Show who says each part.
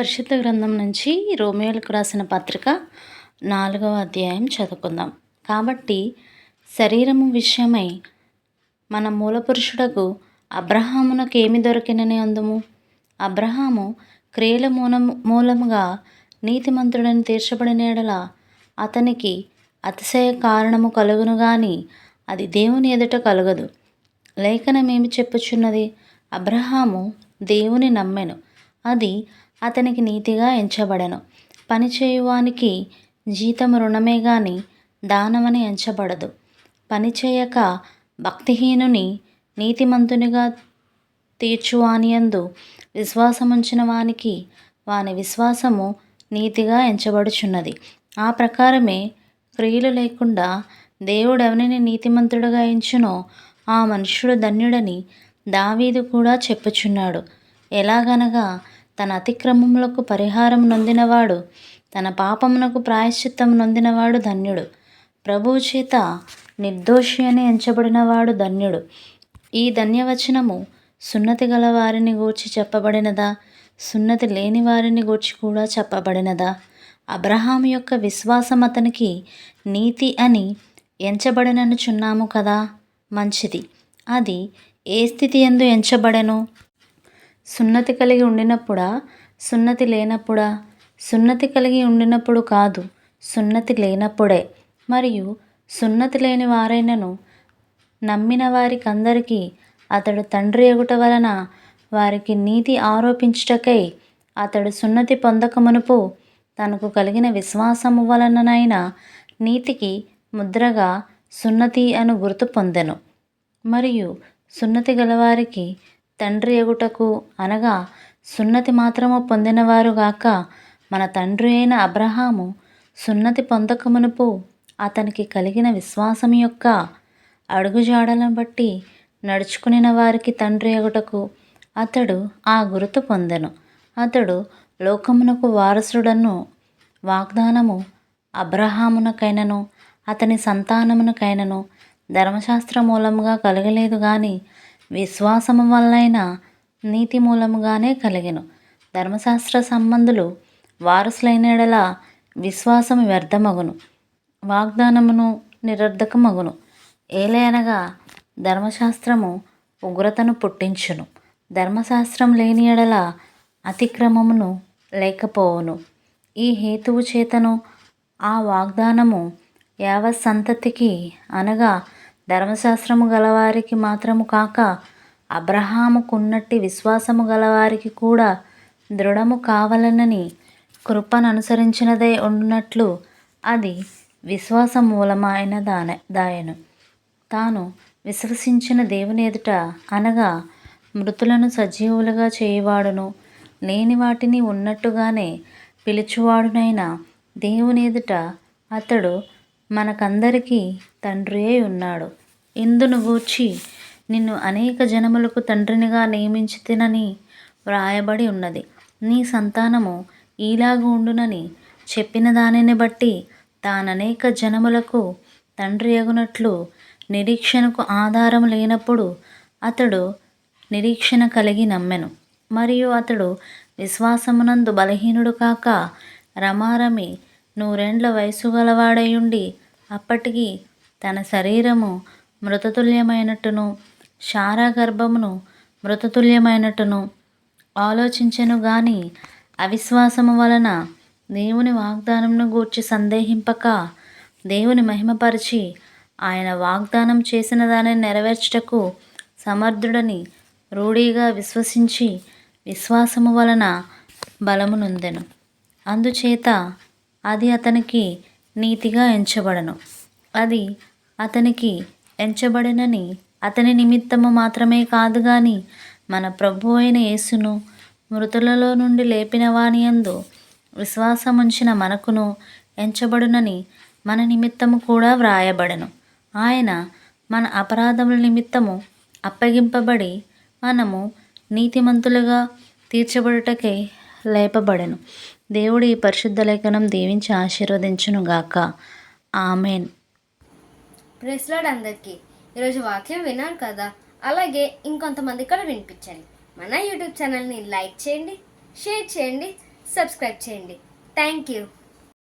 Speaker 1: పరిశుద్ధ గ్రంథం నుంచి రోమియోలకు రాసిన పత్రిక 4వ అధ్యాయం చదువుకుందాం. కాబట్టి శరీరము విషయమై మన మూలపురుషుడకు అబ్రహామునకేమి దొరికినని అందుము. అబ్రహాము క్రియల మూలముగా నీతిమంతుడని తీర్చబడిన యెడల అతనికి అతిశయ కారణము కలుగును గాని అది దేవుని ఎదుట కలుగదు. లేఖనమేమి చెప్పుచున్నది? అబ్రహాము దేవుని నమ్మెను, అది అతనికి నీతిగా ఎంచబడెను. పనిచేయువానికి జీతము రుణమే గాని దానమని ఎంచబడదు. పనిచేయక భక్తిహీనుని నీతిమంతునిగా తీర్చువానియందు విశ్వాసముంచిన వానికి వాని విశ్వాసము నీతిగా ఎంచబడుచున్నది. ఆ ప్రకారమే క్రియలు లేకుండా దేవుడెవనిని నీతిమంతుడుగా ఎంచునో ఆ మనుష్యుడు ధన్యుడని దావీదు కూడా చెప్పుచున్నాడు. ఎలాగనగా తన అతిక్రమములకు పరిహారం నొందినవాడు, తన పాపమునకు ప్రాయశ్చిత్తం నొందినవాడు ధన్యుడు. ప్రభువు చేత నిర్దోషి అని ఎంచబడినవాడు ధన్యుడు. ఈ ధన్యవచనము సున్నతి గల వారిని గూర్చి చెప్పబడినదా? సున్నతి లేని వారిని గూర్చి కూడా చెప్పబడినదా? అబ్రహాము యొక్క విశ్వాసం అతనికి నీతి అని ఎంచబడిననుచున్నాము కదా. మంచిది. అది ఏ స్థితి యందు ఎంచబడెను? సున్నతి కలిగి ఉండినప్పుడా, సున్నతి లేనప్పుడా? సున్నతి కలిగి ఉండినప్పుడు కాదు, సున్నతి లేనప్పుడే. మరియు సున్నతి లేని వారైనను నమ్మిన వారికందరికీ అతడు తండ్రి అగుట వలన వారికి నీతి ఆరోపించుటకై అతడు సున్నతి పొందకమునుపు తనకు కలిగిన విశ్వాసము వలననైనా నీతికి ముద్రగా సున్నతి అను గుర్తు పొందెను. మరియు సున్నతి గలవారికి తండ్రి అగుటకు, అనగా సున్నతి మాత్రము పొందినవారుగాక మన తండ్రి అయిన అబ్రహాము సున్నతి పొందకమునుపు అతనికి కలిగిన విశ్వాసం యొక్క అడుగుజాడలను బట్టి నడుచుకునిన వారికి తండ్రి అగుటకు అతడు ఆ గుర్తు పొందెను. అతడు లోకమునకు వారసుడను వాగ్దానము అబ్రహామునకైనను అతని సంతానమునకైనను ధర్మశాస్త్ర మూలముగా కలగలేదు గాని విశ్వాసము వలనైన నీతి మూలముగానే కలిగెను. ధర్మశాస్త్ర సంబంధులు వారసులైన యెడల విశ్వాసము వ్యర్థమగును, వాగ్దానమును నిరర్ధకమగును. ఏలయనగా ధర్మశాస్త్రము ఉగ్రతను పుట్టించును. ధర్మశాస్త్రం లేని యెడల అతిక్రమమును లేకపోవును. ఈ హేతువు చేతను ఆ వాగ్దానము యావత్ సంతతికి, అనగా ధర్మశాస్త్రము గలవారికి మాత్రము కాక అబ్రహాముకున్నట్టి విశ్వాసము గలవారికి కూడా దృఢము కావలనని కృపను అనుసరించినదై ఉండునట్లు అది విశ్వాస మూలమైన దాయను. తాను విశ్వసించిన దేవుని ఎదుట, అనగా మృతులను సజీవులుగా చేయువాడును, లేని వాటిని ఉన్నట్టుగానే పిలుచువాడునైన దేవుని ఎదుట అతడు మనకందరికీ తండ్రి అయి ఉన్నాడు. ఇందును గూర్చి నిన్ను అనేక జనములకు తండ్రినిగా నియమించితినని వ్రాయబడి ఉన్నది. నీ సంతానము ఈలాగు ఉండునని చెప్పిన దానిని బట్టి తాననేక జనములకు తండ్రి అగునట్లు నిరీక్షణకు ఆధారం లేనప్పుడు అతడు నిరీక్షణ కలిగి నమ్మెను. మరియు అతడు విశ్వాసమునందు బలహీనుడు కాక రమారమి 100 వయసు గలవాడయుండి అప్పటికి తన శరీరము మృతతుల్యమైనట్టును శారా గర్భమును మృతతుల్యమైనట్టును ఆలోచించెను గాని అవిశ్వాసము వలన దేవుని వాగ్దానమును గూర్చి సందేహింపక దేవుని మహిమపరిచి ఆయన వాగ్దానం చేసిన దానిని నెరవేర్చుటకు సమర్థుడని రూఢిగా విశ్వసించి విశ్వాసము వలన బలము నొందెను. అందుచేత అది అతనికి నీతిగా ఎంచబడెను. అది అతనికి ఎంచబడినని అతని నిమిత్తము మాత్రమే కాదు గాని మన ప్రభువు అయిన యేసును మృతులలో నుండి లేపిన వానియందు విశ్వాసముంచిన మనకును ఎంచబడునని మన నిమిత్తము కూడా వ్రాయబడెను. ఆయన మన అపరాధముల నిమిత్తము అప్పగింపబడి మనము నీతిమంతులుగా తీర్చబడుటకై లేపబడెను. దేవుడు ఈ పరిశుద్ధ లేఖనం దీవించి ఆశీర్వదించునుగాక. ఆమెన్.
Speaker 2: ప్రైజ్ లార్డ్ అందరికీ. ఈరోజు వాక్యం విన్నారు కదా, అలాగే ఇంకొంతమంది కూడా వినిపించండి. మన యూట్యూబ్ ఛానల్ని లైక్ చేయండి, షేర్ చేయండి, సబ్స్క్రైబ్ చేయండి. Thank you.